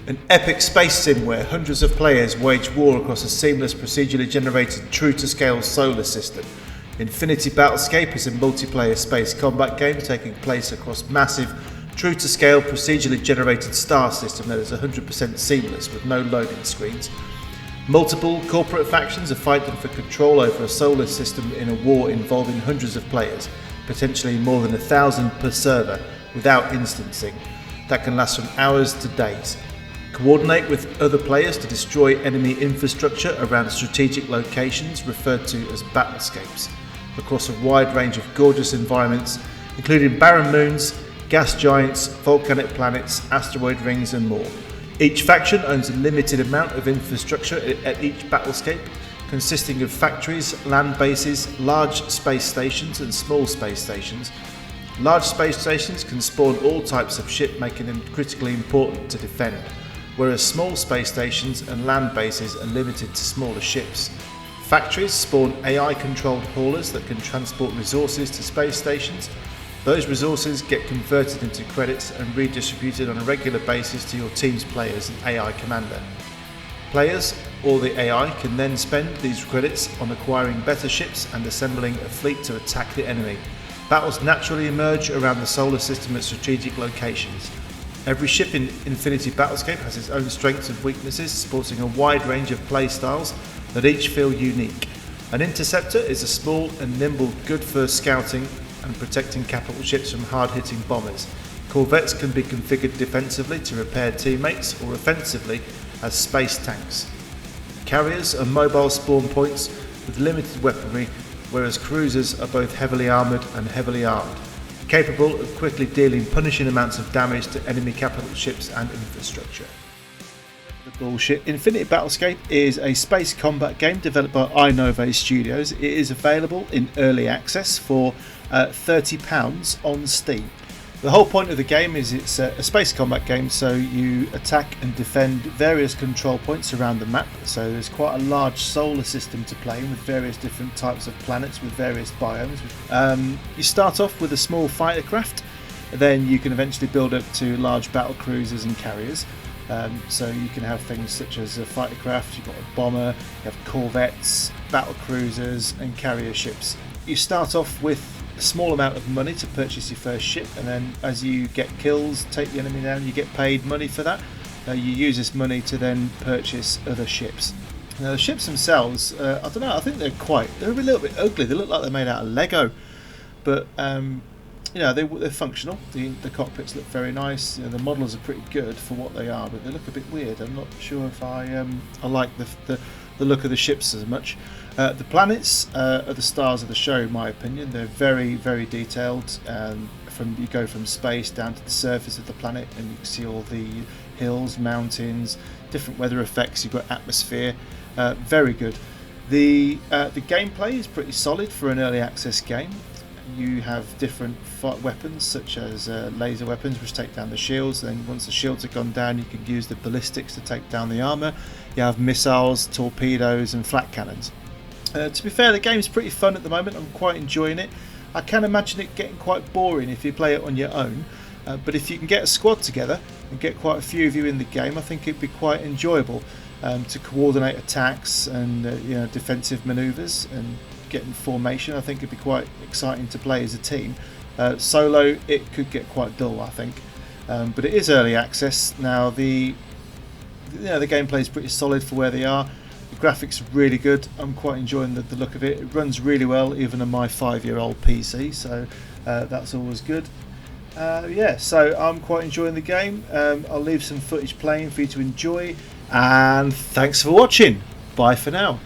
An epic space sim where hundreds of players wage war across a seamless, procedurally generated, true-to-scale solar system. Infinity Battlescape is a multiplayer space combat game taking place across massive, true-to-scale, procedurally generated star system that is 100% seamless with no loading screens. Multiple corporate factions are fighting for control over a solar system in a war involving hundreds of players, potentially more than 1,000 per server, without instancing. That can last from hours to days. Coordinate with other players to destroy enemy infrastructure around strategic locations referred to as battlescapes, across a wide range of gorgeous environments, including barren moons, gas giants, volcanic planets, asteroid rings and more. Each faction owns a limited amount of infrastructure at each battlescape, consisting of factories, land bases, large space stations and small space stations. Large space stations can spawn all types of ship, making them critically important to defend, whereas small space stations and land bases are limited to smaller ships. Factories spawn AI-controlled haulers that can transport resources to space stations. Those resources get converted into credits and redistributed on a regular basis to your team's players and AI commander. Players, or the AI, can then spend these credits on acquiring better ships and assembling a fleet to attack the enemy. Battles naturally emerge around the solar system at strategic locations. Every ship in Infinity Battlescape has its own strengths and weaknesses, sporting a wide range of play styles that each feel unique. An interceptor is a small and nimble, good for scouting and protecting capital ships from hard-hitting bombers. Corvettes can be configured defensively to repair teammates or offensively as space tanks. Carriers are mobile spawn points with limited weaponry, whereas cruisers are both heavily armoured and heavily armed, capable of quickly dealing punishing amounts of damage to enemy capital ships and infrastructure. The bullshit. Infinity Battlescape is a space combat game developed by iNove Studios. It is available in early access for £30 on Steam. The whole point of the game is it's a space combat game, so you attack and defend various control points around the map. So there's quite a large solar system to play in with various different types of planets with various biomes. You start off with a small fighter craft, then you can eventually build up to large battle cruisers and carriers. So you can have things such as a fighter craft, you've got a bomber, you have corvettes, battle cruisers and carrier ships. You start off with a small amount of money to purchase your first ship, and then as you get kills, take the enemy down, you get paid money for that. You use this money to then purchase other ships. Now the ships themselves, I don't know, I think they're a little bit ugly. They look like they're made out of Lego, but they're functional. The cockpits look very nice. The models are pretty good for what they are, but they look a bit weird. I'm not sure if I like the look of the ships as much. The planets are the stars of the show, in my opinion. They're very, very detailed. You go from space down to the surface of the planet, and you can see all the hills, mountains, different weather effects. You've got atmosphere. Very good. The gameplay is pretty solid for an early access game. You have different weapons such as laser weapons which take down the shields. Then once the shields have gone down, you can use the ballistics to take down the armour. You have missiles, torpedoes and flat cannons. To be fair, the game's pretty fun at the moment. I'm quite enjoying it. I can imagine it getting quite boring if you play it on your own, but if you can get a squad together and get quite a few of you in the game, I think it'd be quite enjoyable to coordinate attacks and defensive manoeuvres and get in formation. I think it'd be quite exciting to play as a team. Solo, it could get quite dull, I think, but it is early access now. The gameplay is pretty solid for where they are. The graphics are really good. I'm quite enjoying the look of it. It runs really well even on my 5-year-old PC, so that's always good. So I'm quite enjoying the game. I'll leave some footage playing for you to enjoy, and thanks for watching. Bye for now.